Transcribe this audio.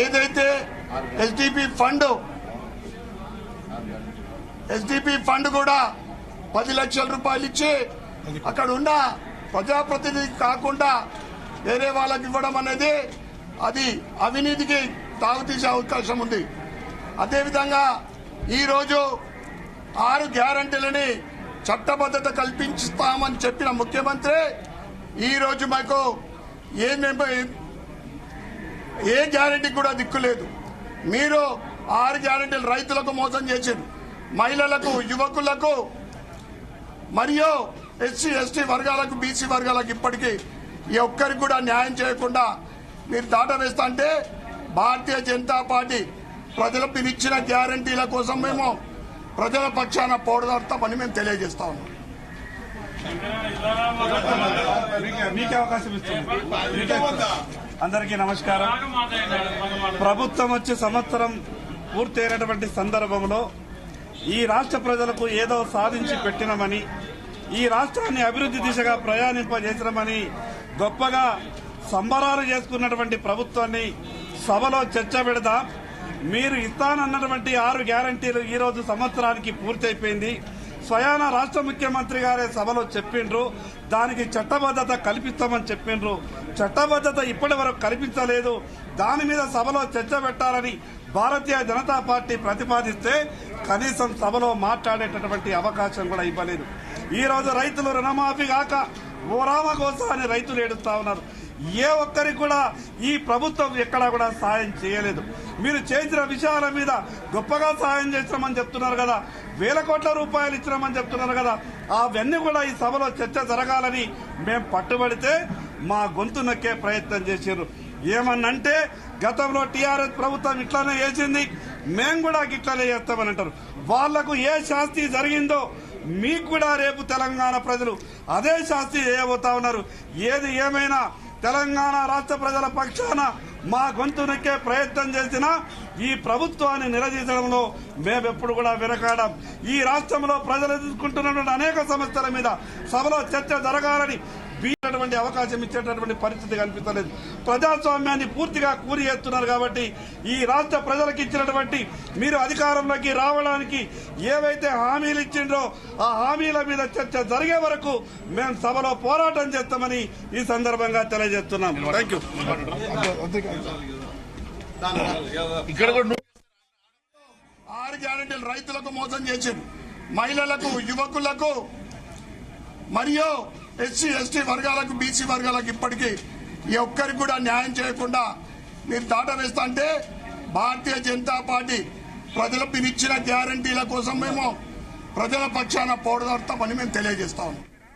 ఏదైతే SDP fund కూడా 10 లక్షల రూపాయలు ఇచ్చి అక్కడ ఉన్న ప్రజాప్రతినిధి కాకుండా వేరే వాళ్ళకి ఇవ్వడం అనేది అది అవినీతికి తాగుతీసే అవకాశం ఉంది. అదేవిధంగా ఈరోజు 6 గ్యారంటీలని చట్టబద్ధత కల్పిస్తామని చెప్పిన ముఖ్యమంత్రి ఈరోజు మాకు ఏ గ్యారంటీ కూడా దిక్కులేదు. మీరు 6 గ్యారంటీలు రైతులకు మోసం చేశారు, మహిళలకు, యువకులకు మరియు ఎస్సీ ఎస్టీ వర్గాలకు, బీసీ వర్గాలకు ఇప్పటికీ ఈ ఒక్కరికి కూడా న్యాయం చేయకుండా మీరు దాట వేస్తా అంటే భారతీయ జనతా పార్టీ ప్రజలు పిలిచిన గ్యారంటీల కోసం మేము ప్రజల పక్షాన పోరాడతామని మేము తెలియజేస్తా ఉన్నాం. అందరికీ నమస్కారం. ప్రభుత్వం వచ్చి సంవత్సరం పూర్తయినటువంటి సందర్భంలో ఈ రాష్ట్ర ప్రజలకు ఏదో సాధించి పెట్టినమని, ఈ రాష్ట్రాన్ని అభివృద్ది దిశగా ప్రయాణింపజేసినమని గొప్పగా సంబరాలు చేసుకున్నటువంటి ప్రభుత్వాన్ని సభలో చర్చ పెడదాం. మీరు ఇస్తానన్నటువంటి 6 గ్యారంటీలు ఈ రోజు సంవత్సరానికి పూర్తయిపోయింది. స్వయాన రాష్ట్ర ముఖ్యమంత్రి గారే సభలో చెప్పిండ్రు, దానికి చట్టబద్దత కల్పిస్తామని చెప్పిండ్రు. చట్టబద్దత ఇప్పటి వరకు కల్పించలేదు. దాని మీద సభలో చర్చ పెట్టాలని భారతీయ జనతా పార్టీ ప్రతిపాదిస్తే కనీసం సభలో మాట్లాడేటటువంటి అవకాశం కూడా ఇవ్వలేదు. ఈ రోజు రైతులు రుణమాఫీ కాక ఓరామగోస అని రైతులు ఏడుస్తా ఉన్నారు. ఏ ఒక్కరికి కూడా ఈ ప్రభుత్వం ఎక్కడా కూడా సాయం చేయలేదు. మీరు చేసిన విషయాల మీద గొప్పగా సాయం చేసినామని చెప్తున్నారు కదా, 1000 కోట్ల రూపాయలు ఇచ్చినామని చెప్తున్నారు కదా, అవన్నీ కూడా ఈ సభలో చర్చ జరగాలని మేము పట్టుబడితే మా గొంతు నొక్కే ప్రయత్నం చేశారు. ఏమన్నంటే గతంలో టీఆర్ఎస్ ప్రభుత్వం ఇట్లానే చేసింది, మేము కూడా ఇట్లానే చేస్తామని అంటారు. వాళ్లకు ఏ శాస్తి జరిగిందో మీకు కూడా రేపు తెలంగాణ ప్రజలు అదే శాస్తి చేయబోతా ఉన్నారు. ఏది ఏమైనా తెలంగాణ రాష్ట్ర ప్రజల పక్షాన మా గొంతు నొక్కే ప్రయత్నం చేసినా ఈ ప్రభుత్వాన్ని నిలదీయడంలో మేమెప్పుడు కూడా వెనకాడం. ఈ రాష్ట్రంలో ప్రజలు ఎదుర్కొంటున్నటువంటి అనేక సమస్యల మీద సభలో చర్చ జరగాలని వీటటువంటి అవకాశం ఇచ్చేటటువంటి పరిస్థితి కనిపించలేదు. ప్రజాస్వామ్యాన్ని పూర్తిగా కూలి చేస్తున్నారు. కాబట్టి ఈ రాష్ట్ర ప్రజలకు ఇచ్చినటువంటి మీరు అధికారంలోకి రావడానికి ఏవైతే హామీలు ఇచ్చిండ్రో ఆ హామీల మీద చర్చ జరిగే వరకు మేము సభలో పోరాటం చేస్తామని ఈ సందర్భంగా తెలియజేస్తున్నాం. Thank you. 6 గ్యారంటీలు రైతులకు మోసం చేశారు, మహిళలకు, యువకులకు మరియు ఎస్సీ ఎస్టీ వర్గాలకు, బీసీ వర్గాలకు ఇప్పటికీ ఈ ఒక్కరికి కూడా న్యాయం చేయకుండా మీరు దాట వేస్తా అంటే భారతీయ జనతా పార్టీ ప్రజలు పిలిచిన గ్యారంటీల కోసం మేము ప్రజల పక్షాన పోరాడతామని మేము తెలియజేస్తా ఉన్నాం.